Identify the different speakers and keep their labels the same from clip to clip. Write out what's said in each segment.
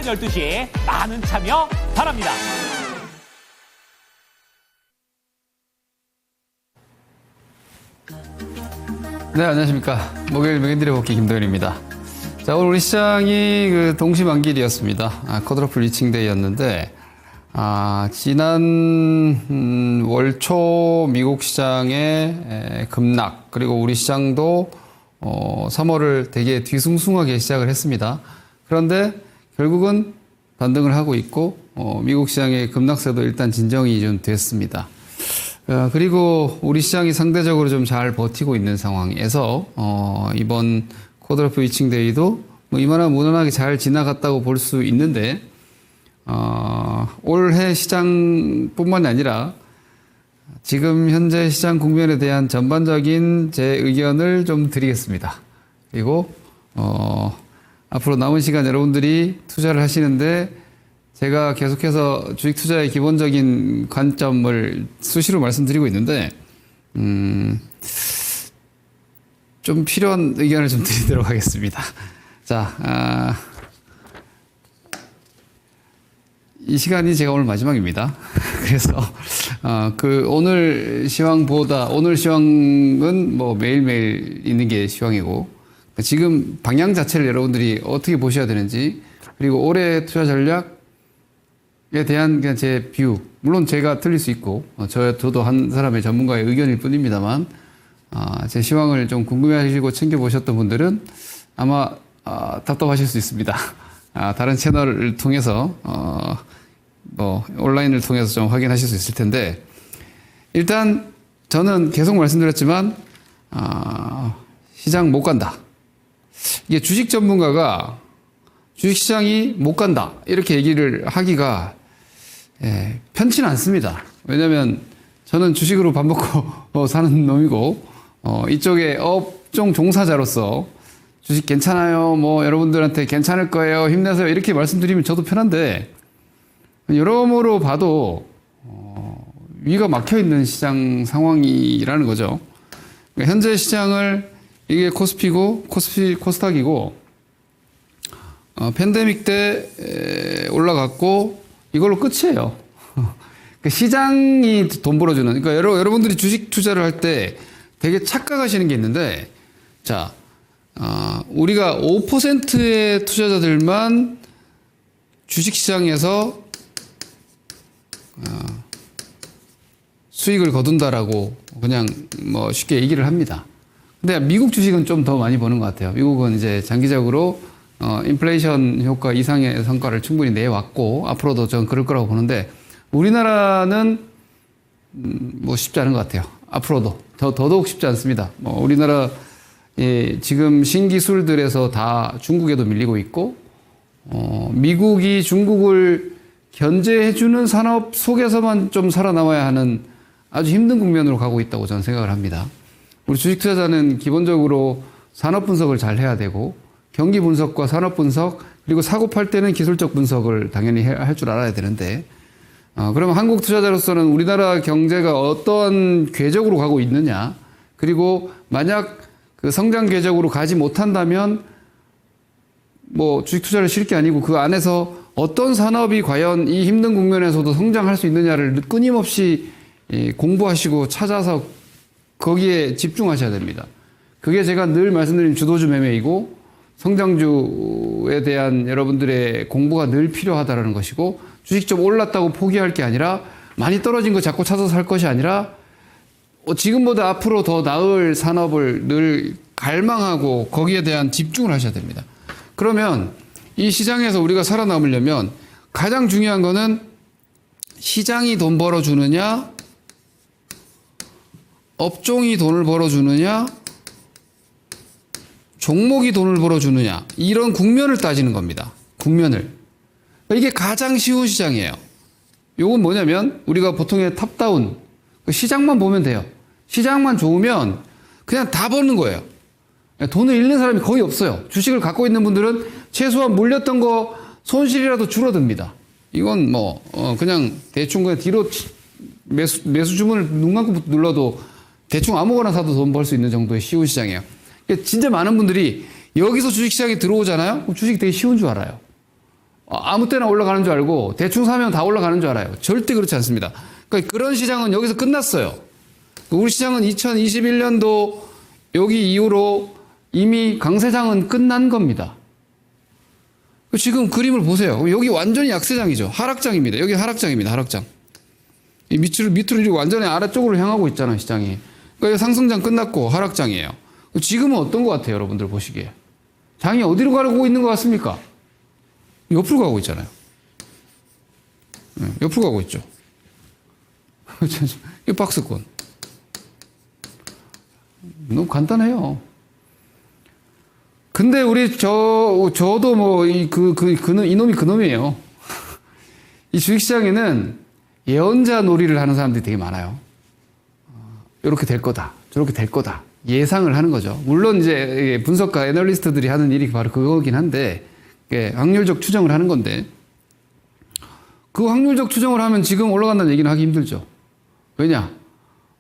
Speaker 1: 오전 12시에 많은 참여 바랍니다.
Speaker 2: 네, 안녕하십니까. 목요일 명인들의 복귀 김도현입니다. 자, 오늘 우리 시장이 동시만길이었습니다. 컷오프 리칭데이였는데, 지난 월초 미국 시장의 급락, 그리고 우리 시장도 3월을 되게 뒤숭숭하게 시작을 했습니다. 그런데 결국은 반등을 하고 있고, 미국 시장의 급락세도 일단 진정이 좀 됐습니다. 그리고 우리 시장이 상대적으로 좀 잘 버티고 있는 상황에서 이번 컷오프 리칭데이도 뭐 이만한 무난하게 잘 지나갔다고 볼 수 있는데 올해 시장뿐만 아니라 지금 현재 시장 국면에 대한 전반적인 제 의견을 좀 드리겠습니다. 그리고 앞으로 남은 시간 여러분들이 투자를 하시는데 제가 계속해서 주식 투자의 기본적인 관점을 수시로 말씀드리고 있는데, 좀 필요한 의견을 좀 드리도록 하겠습니다. 자, 이 시간이 제가 오늘 마지막입니다. 그래서, 오늘 시황은 뭐 매일매일 있는 게 시황이고, 지금 방향 자체를 여러분들이 어떻게 보셔야 되는지, 그리고 올해 투자 전략, 에 대한 그냥 제 뷰, 물론 제가 틀릴 수 있고 저도 한 사람의 전문가의 의견일 뿐입니다만 제 시황을 좀 궁금해하시고 챙겨보셨던 분들은 아마 답답하실 수 있습니다. 다른 채널을 통해서 뭐 온라인을 통해서 좀 확인하실 수 있을 텐데, 일단 저는 계속 말씀드렸지만 시장 못 간다. 이게 주식 전문가가 주식시장이 못 간다 이렇게 얘기를 하기가 편치는 않습니다. 왜냐하면 저는 주식으로 밥 먹고 사는 놈이고 이쪽에 업종 종사자로서 주식 괜찮아요, 뭐 여러분들한테 괜찮을 거예요, 힘내세요 이렇게 말씀드리면 저도 편한데, 여러모로 봐도 위가 막혀 있는 시장 상황이라는 거죠. 그러니까 현재 시장을, 이게 코스피고 코스닥이고 팬데믹 때 올라갔고 이걸로 끝이에요. 시장이 돈 벌어주는, 그러니까 여러분들이 주식 투자를 할 때 되게 착각하시는 게 있는데, 자, 우리가 5%의 투자자들만 주식시장에서 수익을 거둔다라고 그냥 뭐 쉽게 얘기를 합니다. 근데 미국 주식은 좀 더 많이 버는 것 같아요. 미국은 이제 장기적으로 인플레이션 효과 이상의 성과를 충분히 내왔고 앞으로도 저는 그럴 거라고 보는데, 우리나라는 뭐 쉽지 않은 것 같아요. 앞으로도 더더욱 쉽지 않습니다. 뭐 우리나라 지금 신기술들에서 다 중국에도 밀리고 있고, 미국이 중국을 견제해주는 산업 속에서만 좀 살아남아야 하는 아주 힘든 국면으로 가고 있다고 저는 생각을 합니다. 우리 주식 투자자는 기본적으로 산업 분석을 잘 해야 되고, 경기 분석과 산업 분석, 그리고 사고 팔 때는 기술적 분석을 당연히 할 줄 알아야 되는데, 그러면 한국 투자자로서는 우리나라 경제가 어떤 궤적으로 가고 있느냐, 그리고 만약 그 성장 궤적으로 가지 못한다면 뭐 주식 투자를 쉴 게 아니고 그 안에서 어떤 산업이 과연 이 힘든 국면에서도 성장할 수 있느냐를 끊임없이 공부하시고 찾아서 거기에 집중하셔야 됩니다. 그게 제가 늘 말씀드린 주도주 매매이고, 성장주에 대한 여러분들의 공부가 늘 필요하다는 것이고, 주식 좀 올랐다고 포기할 게 아니라 많이 떨어진 거 자꾸 찾아서 살 것이 아니라 지금보다 앞으로 더 나을 산업을 늘 갈망하고 거기에 대한 집중을 하셔야 됩니다. 그러면 이 시장에서 우리가 살아남으려면 가장 중요한 거는 시장이 돈 벌어주느냐, 업종이 돈을 벌어주느냐, 종목이 돈을 벌어주느냐, 이런 국면을 따지는 겁니다. 국면을. 이게 가장 쉬운 시장이에요. 요건 뭐냐면 우리가 보통의 탑다운, 시장만 보면 돼요. 시장만 좋으면 그냥 다 버는 거예요. 돈을 잃는 사람이 거의 없어요. 주식을 갖고 있는 분들은 최소한 물렸던 거 손실이라도 줄어듭니다. 이건 뭐 그냥 대충 그냥 뒤로 매수 주문을 눈 감고 눌러도 대충 아무거나 사도 돈 벌 수 있는 정도의 쉬운 시장이에요. 진짜 많은 분들이 여기서 주식시장에 들어오잖아요? 그럼 주식이 되게 쉬운 줄 알아요. 아무 때나 올라가는 줄 알고 대충 사면 다 올라가는 줄 알아요. 절대 그렇지 않습니다. 그러니까 그런 시장은 여기서 끝났어요. 우리 시장은 2021년도 여기 이후로 이미 강세장은 끝난 겁니다. 지금 그림을 보세요. 여기 완전히 약세장이죠. 하락장입니다. 여기 하락장입니다. 하락장. 이 밑으로 이렇게 완전히 아래쪽으로 향하고 있잖아요, 시장이. 그러니까 상승장 끝났고 하락장이에요. 지금은 어떤 것 같아요, 여러분들 보시기에? 장이 어디로 가고 있는 것 같습니까? 옆으로 가고 있잖아요. 옆으로 가고 있죠. 이 박스권. 너무 간단해요. 근데 저도 뭐, 이놈이 그놈이에요. 이 주식시장에는 예언자 놀이를 하는 사람들이 되게 많아요. 이렇게 될 거다. 저렇게 될 거다. 예상을 하는 거죠. 물론 이제 분석가, 애널리스트들이 하는 일이 바로 그거긴 한데, 확률적 추정을 하는 건데, 그 확률적 추정을 하면 지금 올라간다는 얘기는 하기 힘들죠. 왜냐?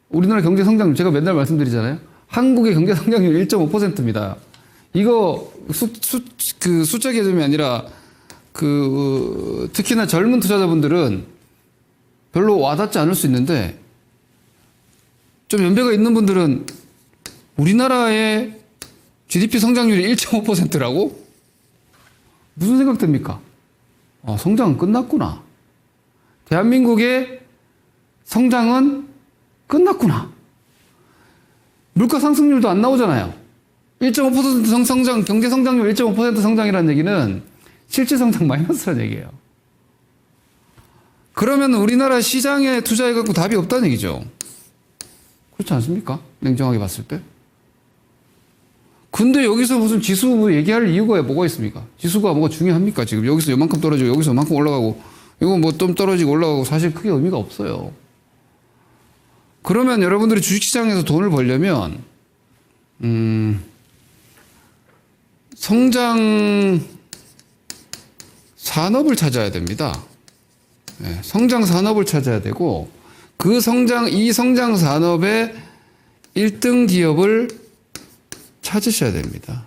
Speaker 2: 우리나라 경제 성장률, 제가 맨날 말씀드리잖아요. 한국의 경제 성장률 1.5%입니다. 이거 숫자 개념이 아니라 특히나 젊은 투자자분들은 별로 와닿지 않을 수 있는데 좀 연배가 있는 분들은 우리나라의 GDP 성장률이 1.5%라고? 무슨 생각 듭니까? 성장은 끝났구나. 대한민국의 성장은 끝났구나. 물가 상승률도 안 나오잖아요. 1.5% 성장, 경제 성장률 1.5% 성장이라는 얘기는 실질 성장 마이너스라는 얘기예요. 그러면 우리나라 시장에 투자해갖고 답이 없다는 얘기죠. 그렇지 않습니까? 냉정하게 봤을 때. 근데 여기서 무슨 지수 얘기할 이유가 뭐가 있습니까? 지수가 뭐가 중요합니까? 지금 여기서 요만큼 떨어지고 여기서 요만큼 올라가고 이거 뭐 좀 떨어지고 올라가고 사실 크게 의미가 없어요. 그러면 여러분들이 주식시장에서 돈을 벌려면 성장 산업을 찾아야 됩니다. 네, 성장 산업을 찾아야 되고 이 성장 산업의 1등 기업을 찾으셔야 됩니다.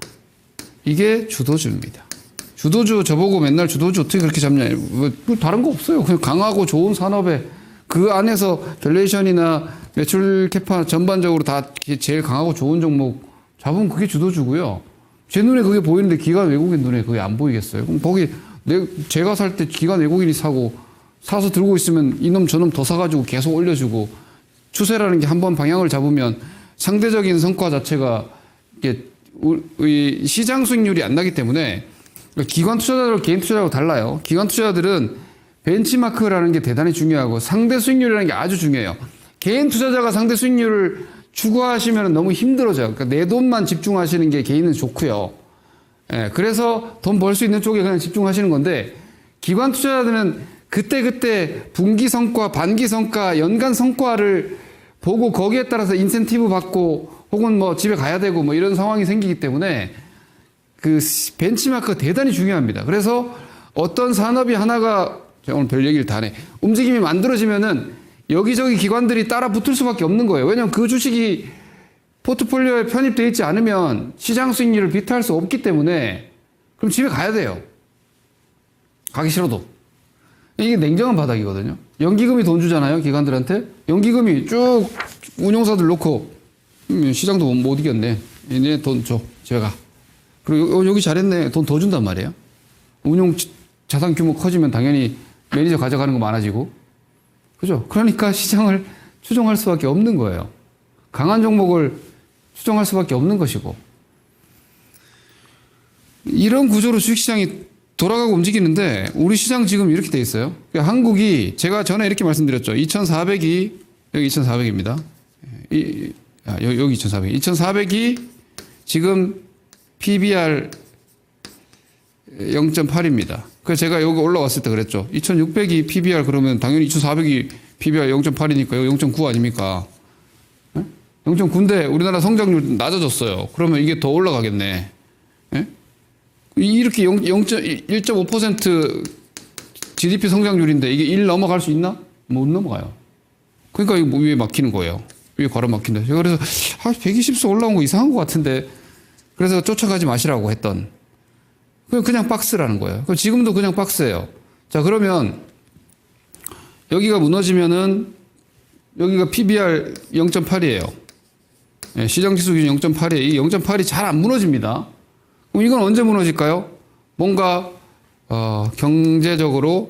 Speaker 2: 이게 주도주입니다. 주도주 저보고 맨날 주도주 어떻게 그렇게 잡냐? 뭐 다른 거 없어요. 그냥 강하고 좋은 산업에 그 안에서 밸류에이션이나 매출 캐파 전반적으로 다 제일 강하고 좋은 종목 잡으면 그게 주도주고요. 제 눈에 그게 보이는데 기관 외국인 눈에 그게 안 보이겠어요? 그럼 거기 제가 살 때 기관 외국인이 사서 들고 있으면 이놈 저놈 더 사가지고 계속 올려주고 추세라는 게 한번 방향을 잡으면 상대적인 성과 자체가 이게 시장 수익률이 안 나기 때문에 기관 투자자들과 개인 투자자하고 달라요. 기관 투자자들은 벤치마크라는 게 대단히 중요하고 상대 수익률이라는 게 아주 중요해요. 개인 투자자가 상대 수익률을 추구하시면 너무 힘들어져요. 그러니까 내 돈만 집중하시는 게 개인은 좋고요. 예, 그래서 돈 벌 수 있는 쪽에 그냥 집중하시는 건데 기관 투자자들은 그때 분기 성과, 반기 성과, 연간 성과를 보고 거기에 따라서 인센티브 받고 혹은 뭐 집에 가야 되고 뭐 이런 상황이 생기기 때문에 그 벤치마크가 대단히 중요합니다. 그래서 어떤 산업이 하나가 제가 오늘 별 얘기를 다 하네. 움직임이 만들어지면은 여기저기 기관들이 따라 붙을 수밖에 없는 거예요. 왜냐하면 그 주식이 포트폴리오에 편입되어 있지 않으면 시장 수익률을 비트할 수 없기 때문에 그럼 집에 가야 돼요. 가기 싫어도. 이게 냉정한 바닥이거든요. 연기금이 돈 주잖아요, 기관들한테. 연기금이 쭉 운용사들 놓고 시장도 못 이겼네. 얘네 돈 줘. 집에 가. 그리고 여기 잘했네. 돈 더 준단 말이에요. 운용 자산 규모 커지면 당연히 매니저 가져가는 거 많아지고. 그죠? 그러니까 시장을 추종할 수밖에 없는 거예요. 강한 종목을 추종할 수밖에 없는 것이고. 이런 구조로 주식시장이 돌아가고 움직이는데 우리 시장 지금 이렇게 돼 있어요. 그러니까 한국이 제가 전에 이렇게 말씀드렸죠. 2,400이 여기 2,400입니다. 여기 2,400. 2,400이 지금 PBR 0.8입니다. 그래서 제가 여기 올라왔을 때 그랬죠. 2,600이 PBR 그러면 당연히 2,400이 PBR 0.8이니까 여기 0.9 아닙니까? 0.9인데 우리나라 성장률 낮아졌어요. 그러면 이게 더 올라가겠네. 이렇게 1.5% GDP 성장률인데 이게 1 넘어갈 수 있나? 못 넘어가요. 그러니까 이거 위에 막히는 거예요. 위에 걸어 막힌다. 제가 그래서 120수 올라온 거 이상한 것 같은데 그래서 쫓아가지 마시라고 했던 그냥 박스라는 거예요. 그럼 지금도 그냥 박스예요. 자, 그러면 여기가 무너지면은 여기가 PBR 0.8이에요. 예, 시장지수 기준 0.8이에요. 이 0.8이 잘 안 무너집니다. 그럼 이건 언제 무너질까요? 뭔가 경제적으로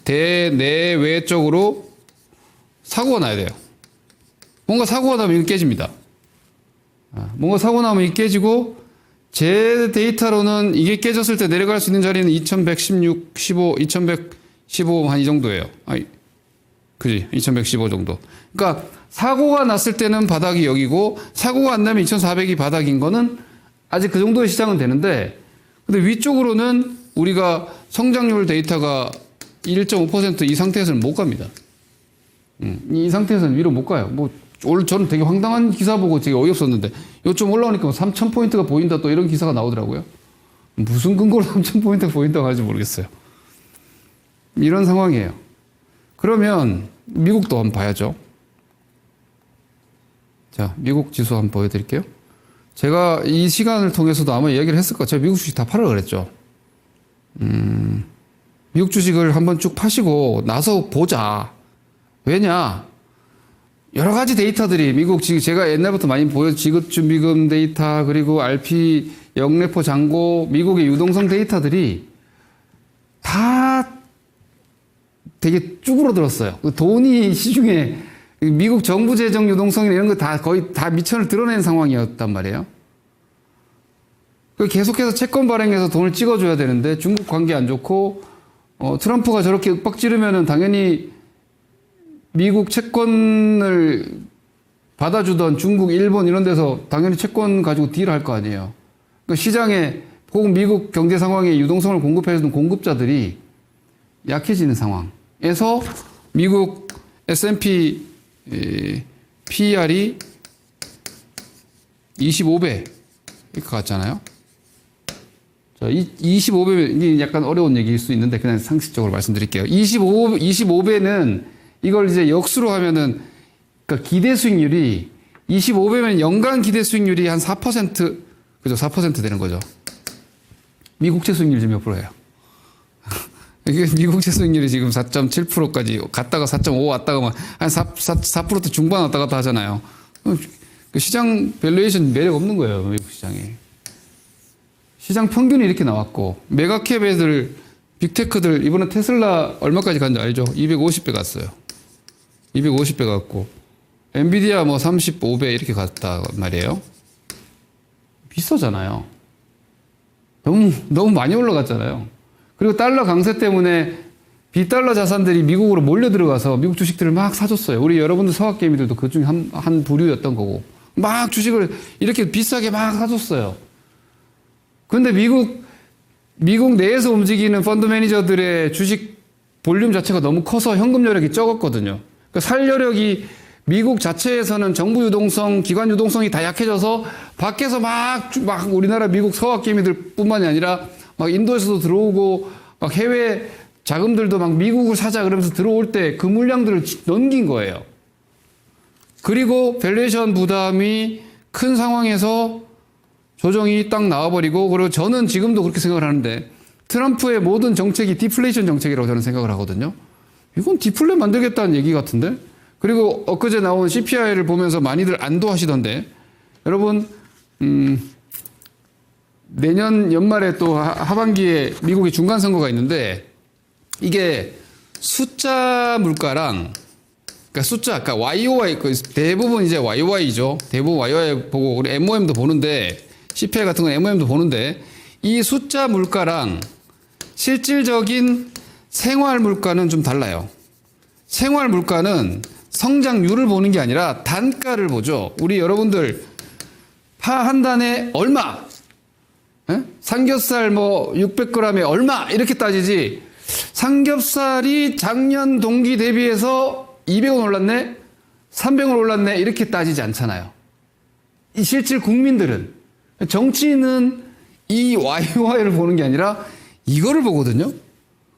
Speaker 2: 대내외적으로 사고가 나야 돼요. 뭔가 사고가 나면 이거 깨집니다. 뭔가 사고 나면 이게 깨지고 제 데이터로는 이게 깨졌을 때 내려갈 수 있는 자리는 2116, 15, 2115 한 이 정도예요. 그지? 2115 정도. 그러니까 사고가 났을 때는 바닥이 여기고 사고가 안 나면 2400이 바닥인 거는 아직 그 정도의 시장은 되는데 근데 위쪽으로는 우리가 성장률 데이터가 1.5% 이 상태에서는 못 갑니다. 이 상태에서는 위로 못 가요. 뭐 오늘 저는 되게 황당한 기사 보고 되게 어이없었는데 이거 좀 올라오니까 뭐 3000포인트가 보인다 또 이런 기사가 나오더라고요. 무슨 근거로 3000포인트가 보인다고 하는지 모르겠어요. 이런 상황이에요. 그러면 미국도 한번 봐야죠. 자, 미국 지수 한번 보여드릴게요. 제가 이 시간을 통해서도 아마 이야기를 했을 거예요. 제가 미국 주식 다 팔으라 그랬죠. 미국 주식을 한번 쭉 파시고 나서 보자. 왜냐? 여러 가지 데이터들이 미국 지금 제가 옛날부터 많이 지급준비금 데이터 그리고 RP 영래포 잔고 미국의 유동성 데이터들이 다 되게 쭈그러들었어요. 돈이 시중에 미국 정부 재정 유동성이나 이런 거 다 거의 다 미천을 드러낸 상황이었단 말이에요. 계속해서 채권 발행해서 돈을 찍어줘야 되는데 중국 관계 안 좋고 트럼프가 저렇게 윽박 지르면은 당연히 미국 채권을 받아주던 중국, 일본 이런 데서 당연히 채권 가지고 딜할 거 아니에요. 그러니까 시장에 혹은 미국 경제 상황에 유동성을 공급해주는 공급자들이 약해지는 상황에서 미국 S&P PER이 25배 이렇게 갔잖아요. 자, 25배면 이게 약간 어려운 얘기일 수 있는데 그냥 상식적으로 말씀드릴게요. 25배는 이걸 이제 역수로 하면은 그러니까 기대 수익률이 25배면 연간 기대 수익률이 한 4% 그죠? 4% 되는 거죠. 미국채 수익률이 지금 몇 프로예요? 이게 미국채 수익률이 지금 4.7%까지 갔다가 4.5 왔다가 막 한 4% 중반 왔다 갔다 하잖아요. 그 시장 밸류에이션 매력 없는 거예요. 미국 시장이. 시장 평균이 이렇게 나왔고 메가캡 애들 빅테크들 이번에 테슬라 얼마까지 간지 알죠? 250배 갔어요. 250배 갔고 엔비디아 뭐 35배 이렇게 갔다 말이에요. 비싸잖아요. 너무 많이 올라갔잖아요. 그리고 달러 강세 때문에 비달러 자산들이 미국으로 몰려 들어가서 미국 주식들을 막 사줬어요. 우리 여러분들 서학개미들도 그 중에 한 부류였던 거고 막 주식을 이렇게 비싸게 막 사줬어요. 그런데 미국 내에서 움직이는 펀드 매니저들의 주식 볼륨 자체가 너무 커서 현금 여력이 적었거든요. 그러니까 살 여력이 미국 자체에서는 정부 유동성, 기관 유동성이 다 약해져서 밖에서 막 우리나라 미국 서학개미들 뿐만이 아니라 막 인도에서도 들어오고 막 해외 자금들도 막 미국을 사자 그러면서 들어올 때 그 물량들을 넘긴 거예요. 그리고 밸류에이션 부담이 큰 상황에서 조정이 딱 나와버리고 그리고 저는 지금도 그렇게 생각을 하는데 트럼프의 모든 정책이 디플레이션 정책이라고 저는 생각을 하거든요. 이건 디플레 만들겠다는 얘기 같은데 그리고 엊그제 나온 CPI를 보면서 많이들 안도하시던데 여러분 내년 연말에 또 하반기에 미국의 중간선거가 있는데 이게 숫자 물가랑 그러니까 숫자, 그러니까 YOY 대부분 이제 YOY죠. 대부분 YOY 보고 우리 MOM도 보는데 CPI 같은 건 MOM도 보는데 이 숫자 물가랑 실질적인 생활 물가는 좀 달라요. 생활 물가는 성장률을 보는 게 아니라 단가를 보죠. 우리 여러분들 파 한 단에 얼마? 에? 삼겹살 뭐 600g에 얼마? 이렇게 따지지. 삼겹살이 작년 동기 대비해서 200원 올랐네? 300원 올랐네? 이렇게 따지지 않잖아요. 이 실질 국민들은 정치인은 이 YY를 보는 게 아니라 이거를 보거든요.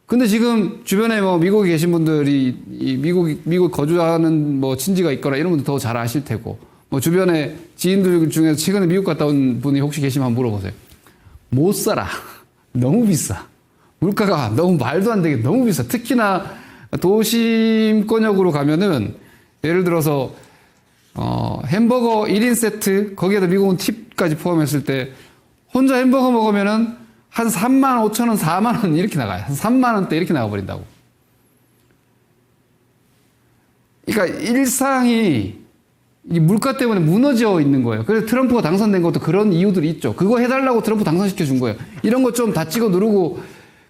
Speaker 2: 근데 지금 주변에 뭐 미국에 계신 분들이 미국 거주하는 뭐 친지가 있거나 이런 분들 더 잘 아실 테고 뭐 주변에 지인들 중에서 최근에 미국 갔다 온 분이 혹시 계시면 한번 물어보세요. 못 살아. 너무 비싸. 물가가 너무 말도 안 되게 너무 비싸. 특히나 도심권역으로 가면은 예를 들어서 햄버거 1인 세트 거기에다 미국은 팁까지 포함했을 때 혼자 햄버거 먹으면은 한 3만 5천 원, 4만 원 이렇게 나가요. 한 3만 원대 이렇게 나가버린다고. 그러니까 일상이 이 물가 때문에 무너져 있는 거예요. 그래서 트럼프가 당선된 것도 그런 이유들이 있죠. 그거 해달라고 트럼프 당선시켜 준 거예요. 이런 거 좀 다 찍어 누르고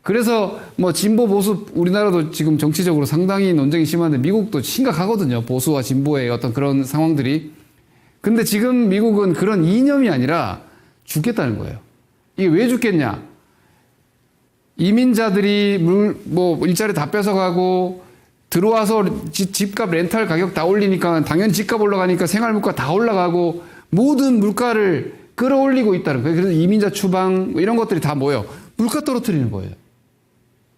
Speaker 2: 그래서 뭐 진보 보수 우리나라도 지금 정치적으로 상당히 논쟁이 심한데 미국도 심각하거든요. 보수와 진보의 어떤 그런 상황들이. 근데 지금 미국은 그런 이념이 아니라 죽겠다는 거예요. 이게 왜 죽겠냐? 이민자들이 뭐 일자리 다 뺏어가고 들어와서 집값 렌탈 가격 다 올리니까 당연히 집값 올라가니까 생활 물가 다 올라가고 모든 물가를 끌어올리고 있다는 거예요. 그래서 이민자 추방 뭐 이런 것들이 다 모여 물가 떨어뜨리는 거예요.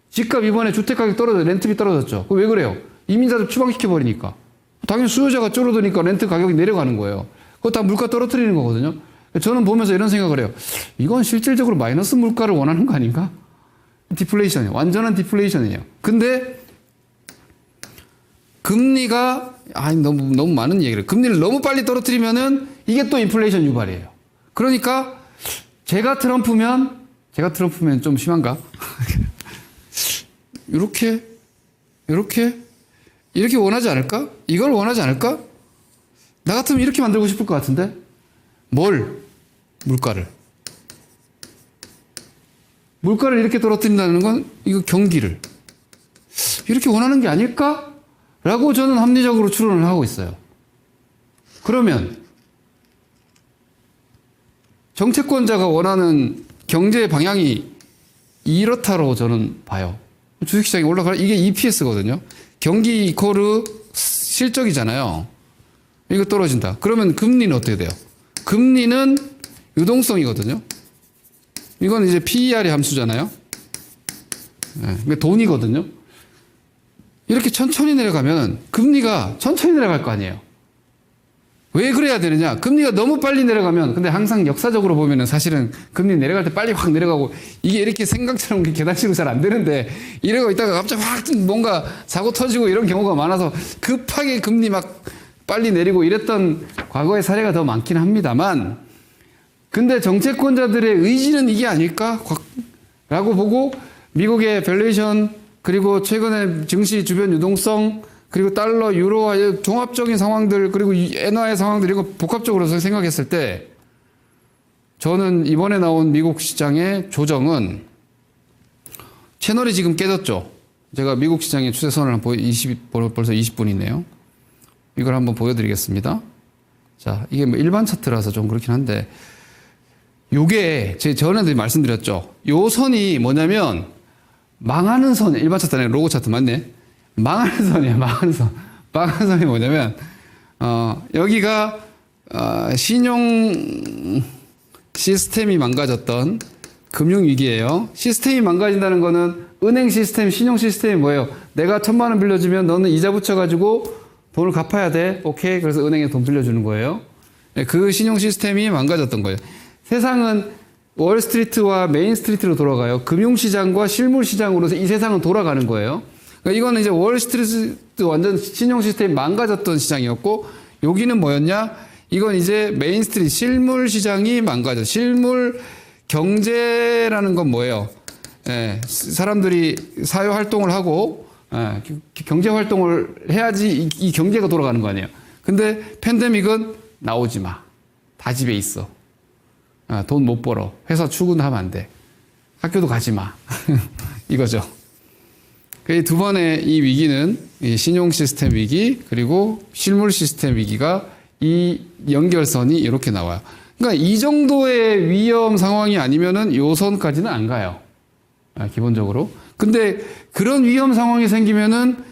Speaker 2: 집값 이번에 주택 가격 떨어져 렌트비 떨어졌죠. 왜 그래요? 이민자들 추방시켜 버리니까 당연히 수요자가 줄어드니까 렌트 가격이 내려가는 거예요. 그거 다 물가 떨어뜨리는 거거든요. 저는 보면서 이런 생각을 해요. 이건 실질적으로 마이너스 물가를 원하는 거 아닌가? 디플레이션이에요. 완전한 디플레이션이에요. 근데 금리가 너무 많은 얘기를 금리를 너무 빨리 떨어뜨리면은 이게 또 인플레이션 유발이에요. 그러니까 제가 트럼프면 좀 심한가? 이렇게 원하지 않을까? 이걸 원하지 않을까? 나 같으면 이렇게 만들고 싶을 것 같은데 물가를 이렇게 떨어뜨린다는 건 이거 경기를 이렇게 원하는 게 아닐까? 라고 저는 합리적으로 추론을 하고 있어요. 그러면 정책권자가 원하는 경제 방향이 이렇다로 저는 봐요. 주식시장이 올라가 이게 EPS거든요. 경기 이코르 실적이잖아요. 이거 떨어진다. 그러면 금리는 어떻게 돼요? 금리는 유동성이거든요. 이건 이제 PER의 함수잖아요. 네, 돈이거든요. 이렇게 천천히 내려가면 금리가 천천히 내려갈 거 아니에요. 왜 그래야 되느냐? 금리가 너무 빨리 내려가면 근데 항상 역사적으로 보면은 사실은 금리 내려갈 때 빨리 확 내려가고 이게 이렇게 생각처럼 계단식으로 잘 안 되는데 이러고 있다가 갑자기 확 뭔가 사고 터지고 이런 경우가 많아서 급하게 금리 막 빨리 내리고 이랬던 과거의 사례가 더 많긴 합니다만 근데 정책권자들의 의지는 이게 아닐까? 라고 보고 미국의 밸류에이션 그리고 최근에 증시 주변 유동성 그리고 달러, 유로와 종합적인 상황들 그리고 엔화의 상황들 이거 복합적으로 생각했을 때 저는 이번에 나온 미국 시장의 조정은 채널이 지금 깨졌죠. 제가 미국 시장의 추세선을 벌써 20분이네요. 이걸 한번 보여드리겠습니다. 자, 이게 뭐 일반 차트라서 좀 그렇긴 한데 요게 제 전에도 말씀드렸죠. 요 선이 뭐냐면 망하는 선, 일반 차트 아니라 로고 차트 맞네. 망하는 선이에요, 망하는 선. 망하는 선이 뭐냐면, 여기가, 신용 시스템이 망가졌던 금융위기예요. 시스템이 망가진다는 거는 은행 시스템, 신용 시스템이 뭐예요? 내가 1,000만 원 빌려주면 너는 이자 붙여가지고 돈을 갚아야 돼. 오케이. 그래서 은행에 돈 빌려주는 거예요. 그 신용 시스템이 망가졌던 거예요. 세상은 월스트리트와 메인스트리트로 돌아가요. 금융시장과 실물시장으로 이 세상은 돌아가는 거예요. 그러니까 이거는 이제 월스트리트 완전 신용 시스템이 망가졌던 시장이었고, 여기는 뭐였냐? 이건 이제 메인스트리트, 실물시장이 망가져. 실물 경제라는 건 뭐예요? 예, 사람들이 사회활동을 하고, 예, 경제활동을 해야지 이 경제가 돌아가는 거 아니에요. 근데 팬데믹은 나오지 마. 다 집에 있어. 돈 못 벌어. 회사 출근하면 안 돼. 학교도 가지 마. 이거죠. 그 두 번의 이 위기는 이 신용 시스템 위기 그리고 실물 시스템 위기가 이 연결선이 이렇게 나와요. 그러니까 이 정도의 위험 상황이 아니면은 요 선까지는 안 가요. 기본적으로. 근데 그런 위험 상황이 생기면은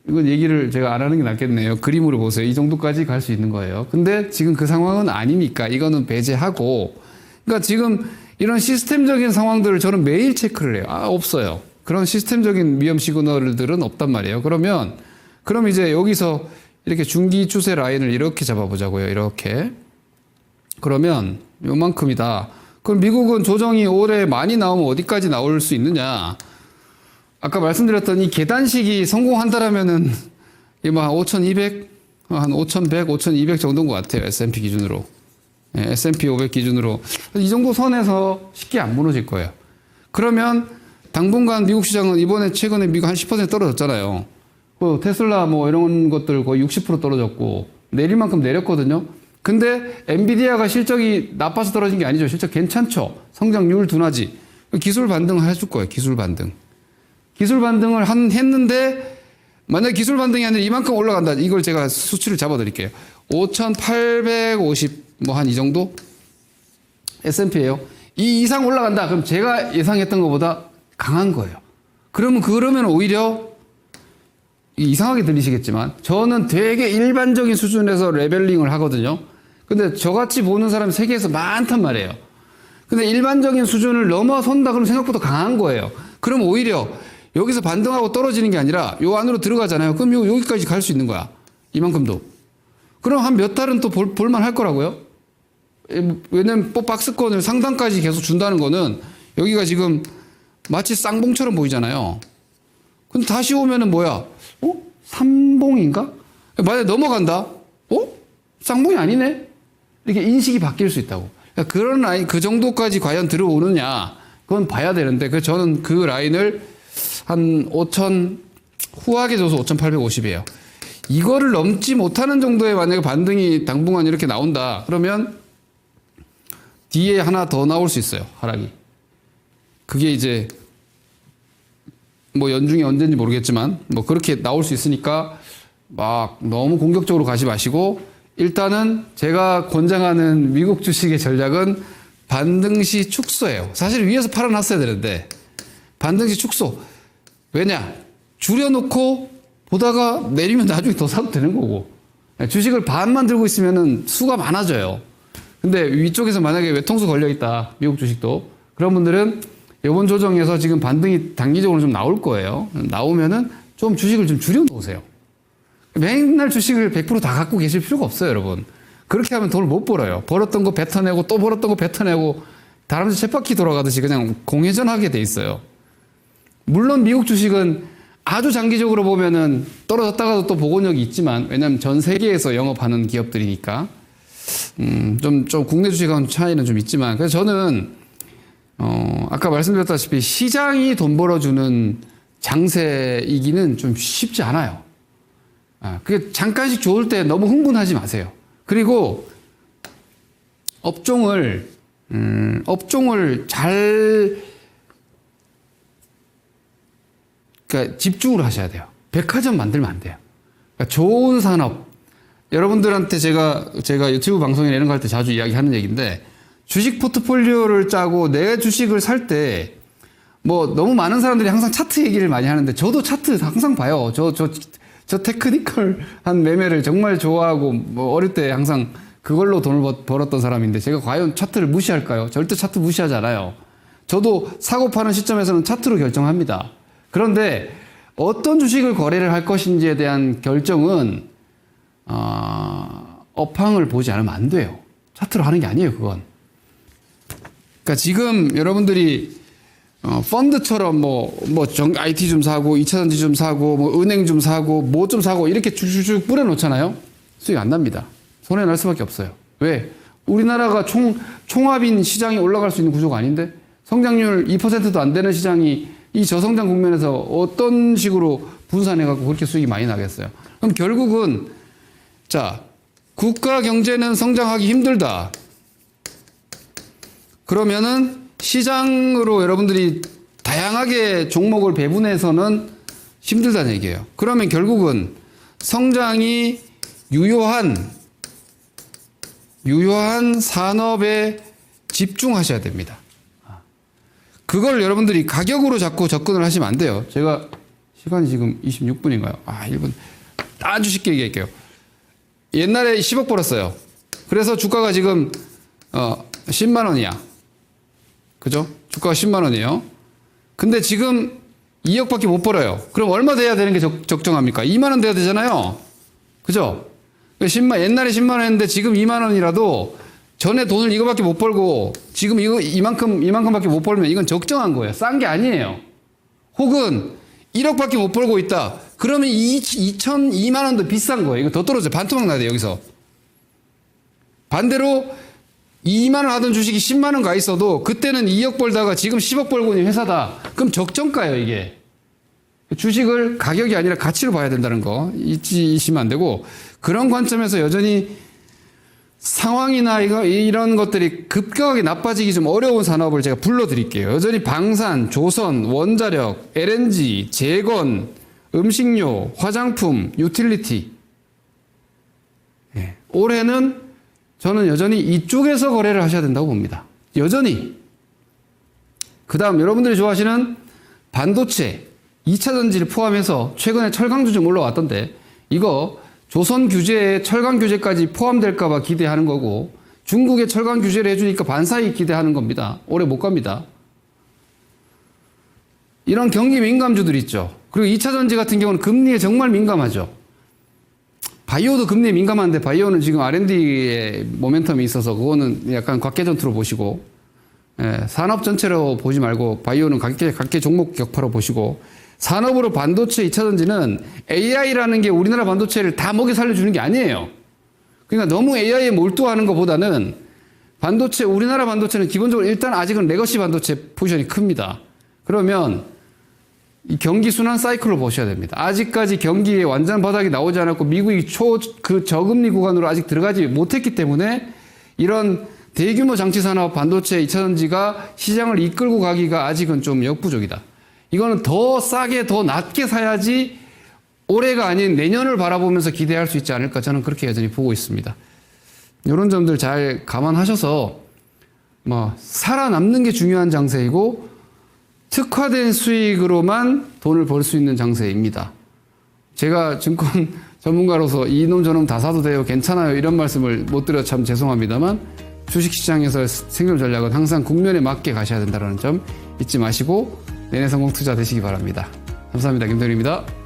Speaker 2: 이건 얘기를 제가 안 하는 게 낫겠네요. 그림으로 보세요. 이 정도까지 갈 수 있는 거예요. 근데 지금 그 상황은 아니니까 이거는 배제하고, 그러니까 지금 이런 시스템적인 상황들을 저는 매일 체크를 해요. 없어요. 그런 시스템적인 위험 시그널들은 없단 말이에요. 그럼 이제 여기서 이렇게 중기 추세 라인을 이렇게 잡아보자고요. 이렇게. 그러면 요만큼이다. 그럼 미국은 조정이 올해 많이 나오면 어디까지 나올 수 있느냐? 아까 말씀드렸던 이 계단식이 성공한다라면은 이뭐 한 5,200, 한 5,100, 5,200 정도인 것 같아요. S&P 기준으로. 예, S&P 500 기준으로. 이 정도 선에서 쉽게 안 무너질 거예요. 그러면 당분간 미국 시장은 이번에 최근에 미국 한 10% 떨어졌잖아요. 그 테슬라 뭐 이런 것들 거의 60% 떨어졌고 내릴 만큼 내렸거든요. 근데 엔비디아가 실적이 나빠서 떨어진 게 아니죠. 실적 괜찮죠. 성장률 둔하지. 기술 반등을 해줄 거예요. 기술 반등. 기술 반등을 했는데 만약 기술 반등이 아니라 이만큼 올라간다. 이걸 제가 수치를 잡아 드릴게요. 5,850 뭐 한 이 정도? S&P예요. 이 이상 올라간다. 그럼 제가 예상했던 것보다 강한 거예요. 그러면 오히려 이상하게 들리시겠지만 저는 되게 일반적인 수준에서 레벨링을 하거든요. 근데 저같이 보는 사람이 세계에서 많단 말이에요. 근데 일반적인 수준을 넘어선다 그러면 생각보다 강한 거예요. 그럼 오히려 여기서 반등하고 떨어지는 게 아니라 요 안으로 들어가잖아요. 그럼 여기까지 갈 수 있는 거야. 이만큼도. 그럼 한 몇 달은 또 볼만 할 거라고요. 왜냐면 박스권을 상단까지 계속 준다는 거는 여기가 지금 마치 쌍봉처럼 보이잖아요. 근데 다시 오면은 뭐야? 삼봉인가? 만약에 넘어간다? 쌍봉이 아니네? 이렇게 인식이 바뀔 수 있다고. 그러니까 그런 라인, 그 정도까지 과연 들어오느냐? 그건 봐야 되는데, 저는 그 라인을 한 5,000, 후하게 줘서 5,850이에요. 이거를 넘지 못하는 정도의 만약에 반등이 당분간 이렇게 나온다. 그러면 뒤에 하나 더 나올 수 있어요. 하락이. 그게 이제 뭐 연중에 언제인지 모르겠지만 뭐 그렇게 나올 수 있으니까 막 너무 공격적으로 가지 마시고 일단은 제가 권장하는 미국 주식의 전략은 반등시 축소예요. 사실 위에서 팔아놨어야 되는데 반등시 축소. 왜냐? 줄여놓고 보다가 내리면 나중에 더 사도 되는 거고 주식을 반만 들고 있으면은 수가 많아져요. 근데 위쪽에서 만약에 외통수 걸려있다. 미국 주식도. 그런 분들은 이번 조정에서 지금 반등이 단기적으로 좀 나올 거예요. 나오면은 좀 주식을 좀 줄여놓으세요. 맨날 주식을 100% 다 갖고 계실 필요가 없어요, 여러분. 그렇게 하면 돈을 못 벌어요. 벌었던 거 뱉어내고 또 벌었던 거 뱉어내고 다람쥐 쳇바퀴 돌아가듯이 그냥 공회전하게 돼 있어요. 물론 미국 주식은 아주 장기적으로 보면은 떨어졌다가도 또 복원력이 있지만 왜냐하면 전 세계에서 영업하는 기업들이니까 좀 국내 주식하고는 차이는 좀 있지만 그래서 저는 아까 말씀드렸다시피 시장이 돈 벌어주는 장세이기는 좀 쉽지 않아요. 그게 잠깐씩 좋을 때 너무 흥분하지 마세요. 그리고 업종을 잘 그러니까 집중을 하셔야 돼요. 백화점 만들면 안 돼요. 그러니까 좋은 산업 여러분들한테 제가 유튜브 방송이나 이런 거 할 때 자주 이야기하는 얘기인데 주식 포트폴리오를 짜고 내 주식을 살 때 뭐 너무 많은 사람들이 항상 차트 얘기를 많이 하는데 저도 차트 항상 봐요. 저 테크니컬한 매매를 정말 좋아하고 뭐 어릴 때 항상 그걸로 돈을 벌었던 사람인데 제가 과연 차트를 무시할까요? 절대 차트 무시하지 않아요. 저도 사고 파는 시점에서는 차트로 결정합니다. 그런데 어떤 주식을 거래를 할 것인지에 대한 결정은 업황을 보지 않으면 안 돼요. 차트로 하는 게 아니에요, 그건. 그러니까 지금 여러분들이 펀드처럼 IT 좀 사고 2차전지 좀 사고 뭐 은행 좀 사고 뭐 좀 사고 이렇게 쭉쭉쭉 뿌려놓잖아요. 수익 안 납니다. 손해 날 수밖에 없어요. 왜? 우리나라가 총합인 시장이 올라갈 수 있는 구조가 아닌데 성장률 2%도 안 되는 시장이 이 저성장 국면에서 어떤 식으로 분산해갖고 그렇게 수익이 많이 나겠어요. 그럼 결국은 자 국가 경제는 성장하기 힘들다. 그러면은 시장으로 여러분들이 다양하게 종목을 배분해서는 힘들다는 얘기예요. 그러면 결국은 성장이 유효한 산업에 집중하셔야 됩니다. 그걸 여러분들이 가격으로 자꾸 접근을 하시면 안 돼요. 제가 시간이 지금 26분인가요? 1분. 아주 쉽게 얘기할게요. 옛날에 10억 벌었어요. 그래서 주가가 지금 10만 원이야. 그죠? 주가가 10만 원이에요. 근데 지금 2억밖에 못 벌어요. 그럼 얼마 돼야 되는 게 적정합니까? 2만 원 돼야 되잖아요. 그죠? 옛날에 10만 원이었는데 지금 2만 원이라도 전에 돈을 이거밖에 못 벌고 지금 이만큼밖에 못 벌면 이건 적정한 거예요. 싼 게 아니에요. 혹은 1억밖에 못 벌고 있다. 그러면 2만 원도 비싼 거예요. 이거 더 떨어져요. 반토막 나야 돼요, 여기서. 반대로 2만 원 하던 주식이 10만 원 가 있어도 그때는 2억 벌다가 지금 10억 벌고 있는 회사다. 그럼 적정가예요, 이게. 주식을 가격이 아니라 가치로 봐야 된다는 거 잊으시면 안 되고, 그런 관점에서 여전히 상황이나 이런 것들이 급격하게 나빠지기 좀 어려운 산업을 제가 불러드릴게요. 여전히 방산, 조선, 원자력, LNG, 재건, 음식료, 화장품, 유틸리티. 예. 올해는 저는 여전히 이쪽에서 거래를 하셔야 된다고 봅니다. 여전히. 그 다음 여러분들이 좋아하시는 반도체, 2차 전지를 포함해서 최근에 철강주 좀 올라왔던데, 이거 조선 규제에 철강 규제까지 포함될까봐 기대하는 거고, 중국에 철강 규제를 해주니까 반사이익 기대하는 겁니다. 오래 못 갑니다. 이런 경기 민감주들 있죠. 그리고 2차 전지 같은 경우는 금리에 정말 민감하죠. 바이오도 금리에 민감한데, 바이오는 지금 R&D에 모멘텀이 있어서 그거는 약간 곽계전투로 보시고, 산업 전체로 보지 말고 바이오는 각계 종목 격파로 보시고, 산업으로 반도체 2차 전지는 AI라는 게 우리나라 반도체를 다 먹여 살려주는 게 아니에요. 그러니까 너무 AI에 몰두하는 것보다는 반도체, 우리나라 반도체는 기본적으로 일단 아직은 레거시 반도체 포지션이 큽니다. 그러면 이 경기 순환 사이클로 보셔야 됩니다. 아직까지 경기에 완전 바닥이 나오지 않았고 미국이 저금리 구간으로 아직 들어가지 못했기 때문에 이런 대규모 장치 산업 반도체 2차 전지가 시장을 이끌고 가기가 아직은 좀 역부족이다. 이거는 더 싸게 더 낮게 사야지 올해가 아닌 내년을 바라보면서 기대할 수 있지 않을까, 저는 그렇게 여전히 보고 있습니다. 이런 점들 잘 감안하셔서 살아남는 게 중요한 장세이고 특화된 수익으로만 돈을 벌 수 있는 장세입니다. 제가 증권 전문가로서 이놈 저놈 다 사도 돼요, 괜찮아요, 이런 말씀을 못 드려 참 죄송합니다만, 주식시장에서 생존 전략은 항상 국면에 맞게 가셔야 된다는 점 잊지 마시고 내내 성공 투자 되시기 바랍니다. 감사합니다. 김동현입니다.